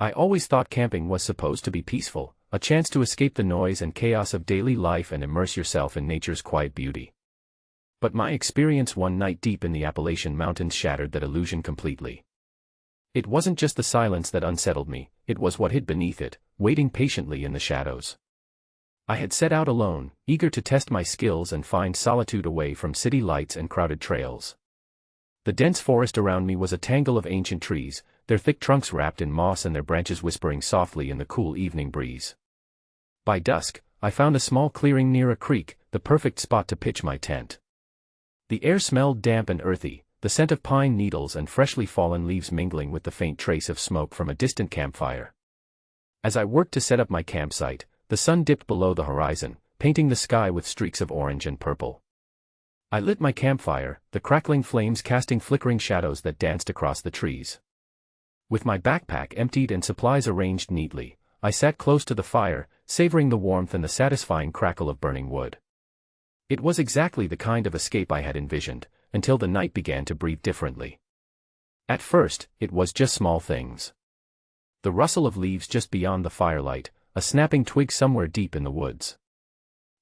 I always thought camping was supposed to be peaceful, a chance to escape the noise and chaos of daily life and immerse yourself in nature's quiet beauty. But my experience one night deep in the Appalachian Mountains shattered that illusion completely. It wasn't just the silence that unsettled me, it was what hid beneath it, waiting patiently in the shadows. I had set out alone, eager to test my skills and find solitude away from city lights and crowded trails. The dense forest around me was a tangle of ancient trees, their thick trunks wrapped in moss and their branches whispering softly in the cool evening breeze. By dusk, I found a small clearing near a creek, the perfect spot to pitch my tent. The air smelled damp and earthy, the scent of pine needles and freshly fallen leaves mingling with the faint trace of smoke from a distant campfire. As I worked to set up my campsite, the sun dipped below the horizon, painting the sky with streaks of orange and purple. I lit my campfire, the crackling flames casting flickering shadows that danced across the trees. With my backpack emptied and supplies arranged neatly, I sat close to the fire, savoring the warmth and the satisfying crackle of burning wood. It was exactly the kind of escape I had envisioned, until the night began to breathe differently. At first, it was just small things. The rustle of leaves just beyond the firelight, a snapping twig somewhere deep in the woods.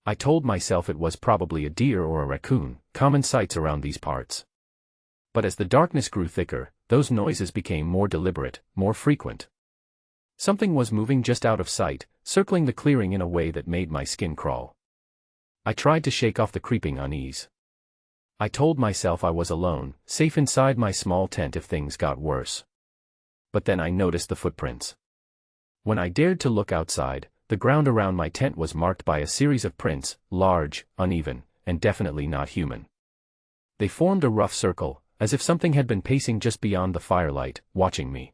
I told myself it was probably a deer or a raccoon, common sights around these parts. But as the darkness grew thicker, those noises became more deliberate, more frequent. Something was moving just out of sight, circling the clearing in a way that made my skin crawl. I tried to shake off the creeping unease. I told myself I was alone, safe inside my small tent if things got worse. But then I noticed the footprints. When I dared to look outside, the ground around my tent was marked by a series of prints, large, uneven, and definitely not human. They formed a rough circle, as if something had been pacing just beyond the firelight, watching me.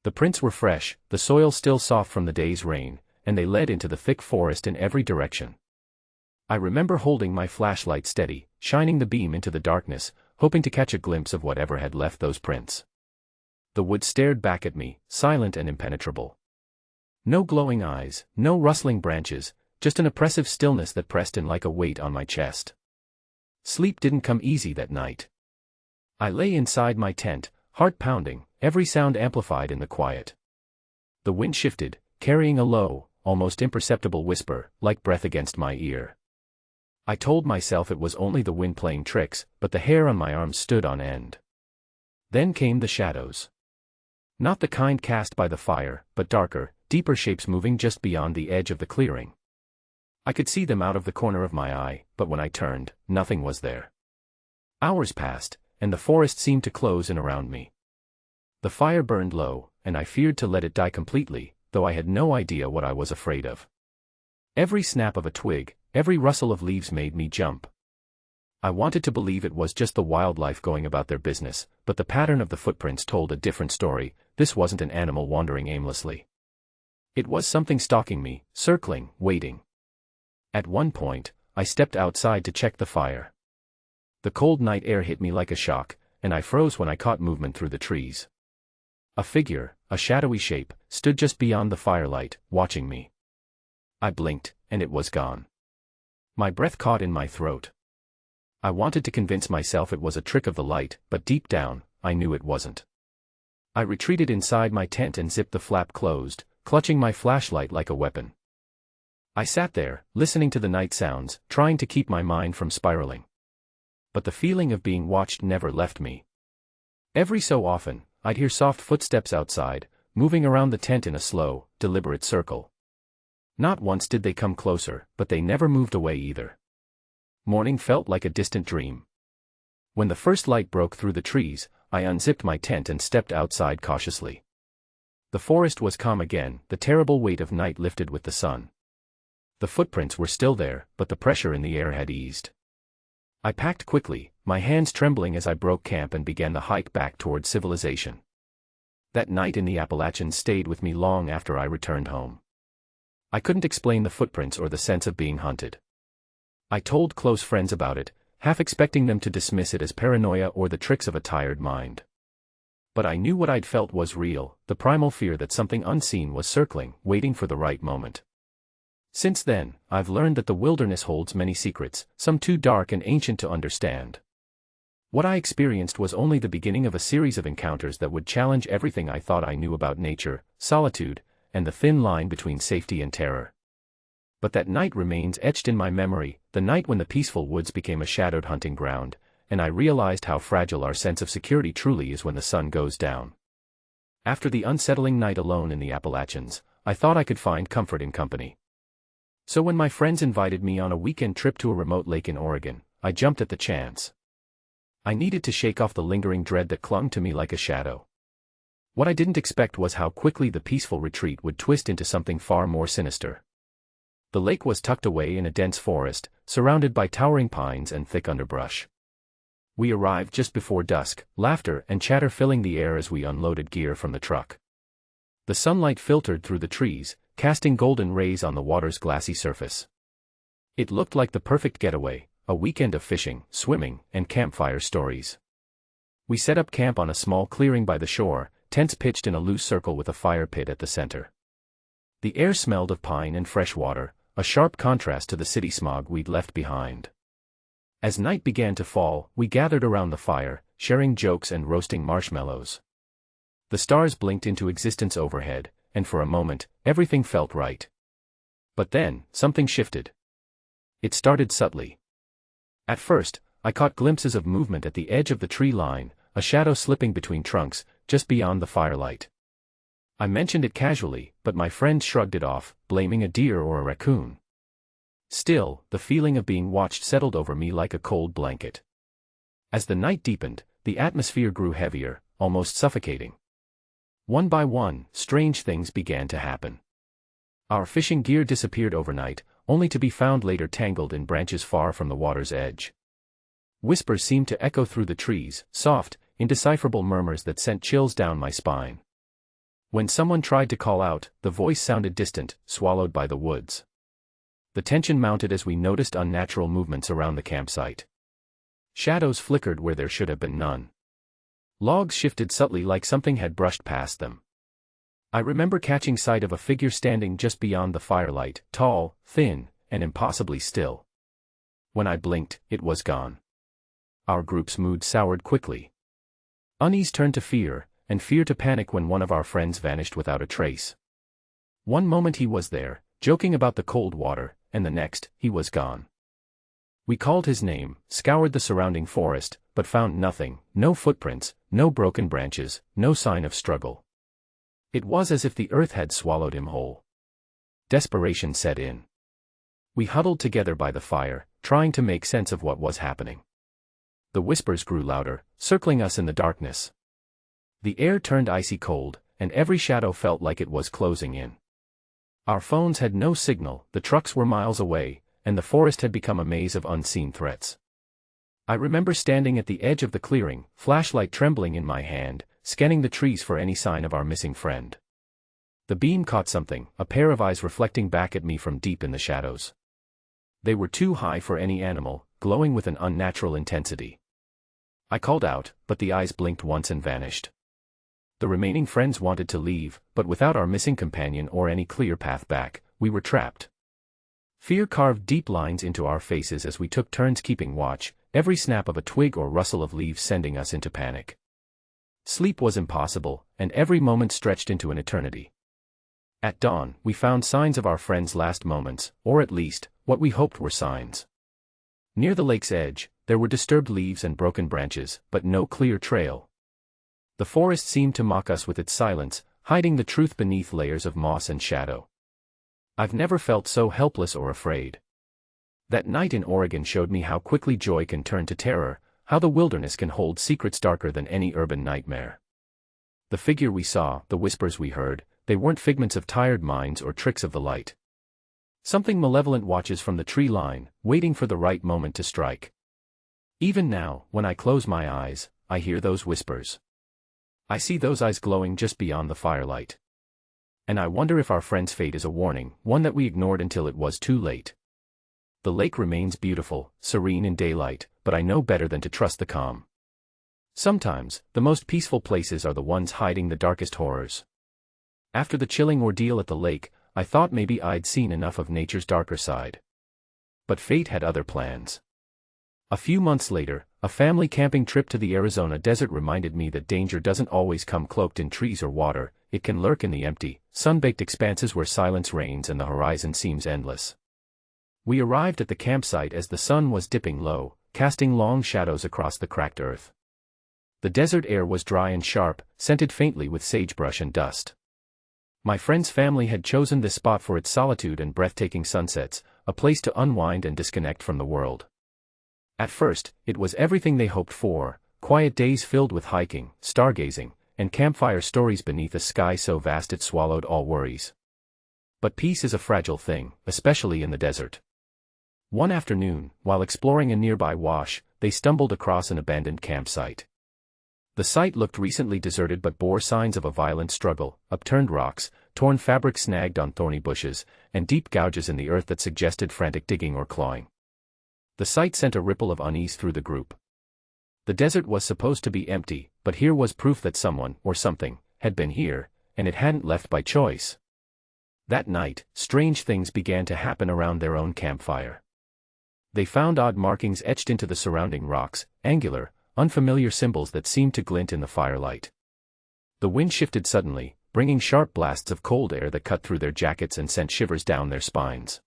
The prints were fresh, the soil still soft from the day's rain, and they led into the thick forest in every direction. I remember holding my flashlight steady, shining the beam into the darkness, hoping to catch a glimpse of whatever had left those prints. The woods stared back at me, silent and impenetrable. No glowing eyes, no rustling branches, just an oppressive stillness that pressed in like a weight on my chest. Sleep didn't come easy that night. I lay inside my tent, heart pounding, every sound amplified in the quiet. The wind shifted, carrying a low, almost imperceptible whisper, like breath against my ear. I told myself it was only the wind playing tricks, but the hair on my arms stood on end. Then came the shadows. Not the kind cast by the fire, but darker, deeper shapes moving just beyond the edge of the clearing. I could see them out of the corner of my eye, but when I turned, nothing was there. Hours passed, and the forest seemed to close in around me. The fire burned low, and I feared to let it die completely, though I had no idea what I was afraid of. Every snap of a twig, every rustle of leaves made me jump. I wanted to believe it was just the wildlife going about their business, but the pattern of the footprints told a different story. This wasn't an animal wandering aimlessly. It was something stalking me, circling, waiting. At one point, I stepped outside to check the fire. The cold night air hit me like a shock, and I froze when I caught movement through the trees. A figure, a shadowy shape, stood just beyond the firelight, watching me. I blinked, and it was gone. My breath caught in my throat. I wanted to convince myself it was a trick of the light, but deep down, I knew it wasn't. I retreated inside my tent and zipped the flap closed, clutching my flashlight like a weapon. I sat there, listening to the night sounds, trying to keep my mind from spiraling. But the feeling of being watched never left me. Every so often, I'd hear soft footsteps outside, moving around the tent in a slow, deliberate circle. Not once did they come closer, but they never moved away either. Morning felt like a distant dream. When the first light broke through the trees, I unzipped my tent and stepped outside cautiously. The forest was calm again, the terrible weight of night lifted with the sun. The footprints were still there, but the pressure in the air had eased. I packed quickly, my hands trembling as I broke camp and began the hike back toward civilization. That night in the Appalachians stayed with me long after I returned home. I couldn't explain the footprints or the sense of being hunted. I told close friends about it, half expecting them to dismiss it as paranoia or the tricks of a tired mind. But I knew what I'd felt was real, the primal fear that something unseen was circling, waiting for the right moment. Since then, I've learned that the wilderness holds many secrets, some too dark and ancient to understand. What I experienced was only the beginning of a series of encounters that would challenge everything I thought I knew about nature, solitude, and the thin line between safety and terror. But that night remains etched in my memory, the night when the peaceful woods became a shadowed hunting ground, and I realized how fragile our sense of security truly is when the sun goes down. After the unsettling night alone in the Appalachians, I thought I could find comfort in company. So when my friends invited me on a weekend trip to a remote lake in Oregon, I jumped at the chance. I needed to shake off the lingering dread that clung to me like a shadow. What I didn't expect was how quickly the peaceful retreat would twist into something far more sinister. The lake was tucked away in a dense forest, surrounded by towering pines and thick underbrush. We arrived just before dusk, laughter and chatter filling the air as we unloaded gear from the truck. The sunlight filtered through the trees, casting golden rays on the water's glassy surface. It looked like the perfect getaway, a weekend of fishing, swimming, and campfire stories. We set up camp on a small clearing by the shore, tents pitched in a loose circle with a fire pit at the center. The air smelled of pine and fresh water, a sharp contrast to the city smog we'd left behind. As night began to fall, we gathered around the fire, sharing jokes and roasting marshmallows. The stars blinked into existence overhead, and for a moment, everything felt right. But then, something shifted. It started subtly. At first, I caught glimpses of movement at the edge of the tree line, a shadow slipping between trunks, just beyond the firelight. I mentioned it casually, but my friend shrugged it off, blaming a deer or a raccoon. Still, the feeling of being watched settled over me like a cold blanket. As the night deepened, the atmosphere grew heavier, almost suffocating. One by one, strange things began to happen. Our fishing gear disappeared overnight, only to be found later tangled in branches far from the water's edge. Whispers seemed to echo through the trees, soft, indecipherable murmurs that sent chills down my spine. When someone tried to call out, the voice sounded distant, swallowed by the woods. The tension mounted as we noticed unnatural movements around the campsite. Shadows flickered where there should have been none. Logs shifted subtly like something had brushed past them. I remember catching sight of a figure standing just beyond the firelight, tall, thin, and impossibly still. When I blinked, it was gone. Our group's mood soured quickly. Unease turned to fear, and fear to panic when one of our friends vanished without a trace. One moment he was there, joking about the cold water, and the next, he was gone. We called his name, scoured the surrounding forest, but found nothing, no footprints, no broken branches, no sign of struggle. It was as if the earth had swallowed him whole. Desperation set in. We huddled together by the fire, trying to make sense of what was happening. The whispers grew louder, circling us in the darkness. The air turned icy cold, and every shadow felt like it was closing in. Our phones had no signal, the trucks were miles away, and the forest had become a maze of unseen threats. I remember standing at the edge of the clearing, flashlight trembling in my hand, scanning the trees for any sign of our missing friend. The beam caught something, a pair of eyes reflecting back at me from deep in the shadows. They were too high for any animal, glowing with an unnatural intensity. I called out, but the eyes blinked once and vanished. The remaining friends wanted to leave, but without our missing companion or any clear path back, we were trapped. Fear carved deep lines into our faces as we took turns keeping watch, every snap of a twig or rustle of leaves sending us into panic. Sleep was impossible, and every moment stretched into an eternity. At dawn, we found signs of our friends' last moments, or at least, what we hoped were signs. Near the lake's edge, there were disturbed leaves and broken branches, but no clear trail. The forest seemed to mock us with its silence, hiding the truth beneath layers of moss and shadow. I've never felt so helpless or afraid. That night in Oregon showed me how quickly joy can turn to terror, how the wilderness can hold secrets darker than any urban nightmare. The figure we saw, the whispers we heard, they weren't figments of tired minds or tricks of the light. Something malevolent watches from the tree line, waiting for the right moment to strike. Even now, when I close my eyes, I hear those whispers. I see those eyes glowing just beyond the firelight. And I wonder if our friend's fate is a warning, one that we ignored until it was too late. The lake remains beautiful, serene in daylight, but I know better than to trust the calm. Sometimes, the most peaceful places are the ones hiding the darkest horrors. After the chilling ordeal at the lake, I thought maybe I'd seen enough of nature's darker side. But fate had other plans. A few months later, A family camping trip to the Arizona desert reminded me that danger doesn't always come cloaked in trees or water, it can lurk in the empty, sun-baked expanses where silence reigns and the horizon seems endless. We arrived at the campsite as the sun was dipping low, casting long shadows across the cracked earth. The desert air was dry and sharp, scented faintly with sagebrush and dust. My friend's family had chosen this spot for its solitude and breathtaking sunsets, a place to unwind and disconnect from the world. At first, it was everything they hoped for: quiet days filled with hiking, stargazing, and campfire stories beneath a sky so vast it swallowed all worries. But peace is a fragile thing, especially in the desert. One afternoon, while exploring a nearby wash, they stumbled across an abandoned campsite. The site looked recently deserted but bore signs of a violent struggle: upturned rocks, torn fabric snagged on thorny bushes, and deep gouges in the earth that suggested frantic digging or clawing. The sight sent a ripple of unease through the group. The desert was supposed to be empty, but here was proof that someone, or something, had been here, and it hadn't left by choice. That night, strange things began to happen around their own campfire. They found odd markings etched into the surrounding rocks, angular, unfamiliar symbols that seemed to glint in the firelight. The wind shifted suddenly, bringing sharp blasts of cold air that cut through their jackets and sent shivers down their spines.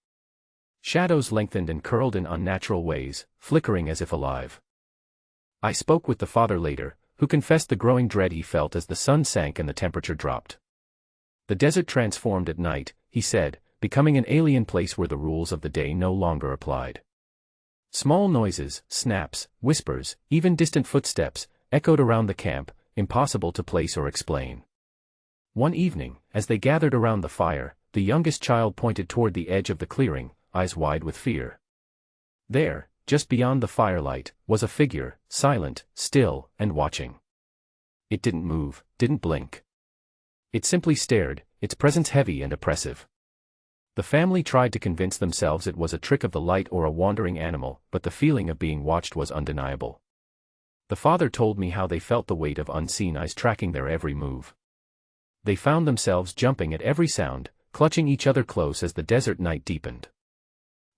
Shadows lengthened and curled in unnatural ways, flickering as if alive. I spoke with the father later, who confessed the growing dread he felt as the sun sank and the temperature dropped. The desert transformed at night, he said, becoming an alien place where the rules of the day no longer applied. Small noises, snaps, whispers, even distant footsteps, echoed around the camp, impossible to place or explain. One evening, as they gathered around the fire, the youngest child pointed toward the edge of the clearing, eyes wide with fear. There, just beyond the firelight, was a figure, silent, still, and watching. It didn't move, didn't blink. It simply stared, its presence heavy and oppressive. The family tried to convince themselves it was a trick of the light or a wandering animal, but the feeling of being watched was undeniable. The father told me how they felt the weight of unseen eyes tracking their every move. They found themselves jumping at every sound, clutching each other close as the desert night deepened.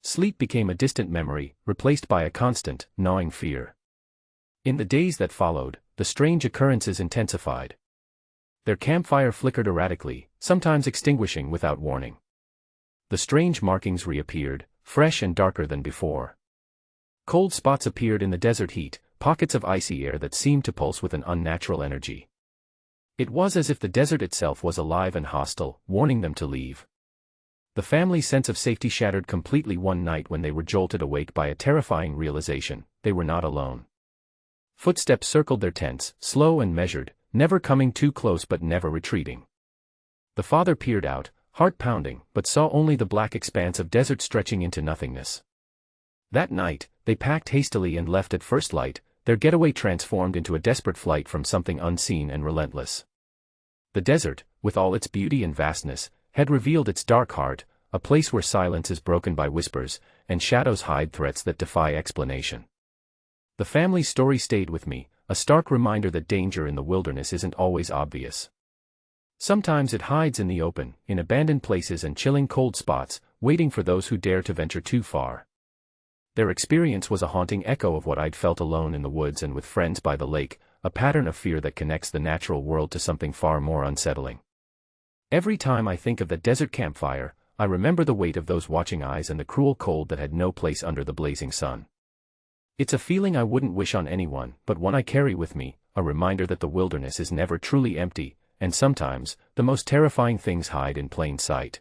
Sleep became a distant memory, replaced by a constant, gnawing fear. In the days that followed, the strange occurrences intensified. Their campfire flickered erratically, sometimes extinguishing without warning. The strange markings reappeared, fresh and darker than before. Cold spots appeared in the desert heat, pockets of icy air that seemed to pulse with an unnatural energy. It was as if the desert itself was alive and hostile, warning them to leave. The family's sense of safety shattered completely one night when they were jolted awake by a terrifying realization: they were not alone. Footsteps circled their tents, slow and measured, never coming too close but never retreating. The father peered out, heart pounding, but saw only the black expanse of desert stretching into nothingness. That night, they packed hastily and left at first light, their getaway transformed into a desperate flight from something unseen and relentless. The desert, with all its beauty and vastness, had revealed its dark heart, a place where silence is broken by whispers, and shadows hide threats that defy explanation. The family's story stayed with me, a stark reminder that danger in the wilderness isn't always obvious. Sometimes it hides in the open, in abandoned places and chilling cold spots, waiting for those who dare to venture too far. Their experience was a haunting echo of what I'd felt alone in the woods and with friends by the lake, a pattern of fear that connects the natural world to something far more unsettling. Every time I think of that desert campfire, I remember the weight of those watching eyes and the cruel cold that had no place under the blazing sun. It's a feeling I wouldn't wish on anyone, but one I carry with me, a reminder that the wilderness is never truly empty, and sometimes, the most terrifying things hide in plain sight.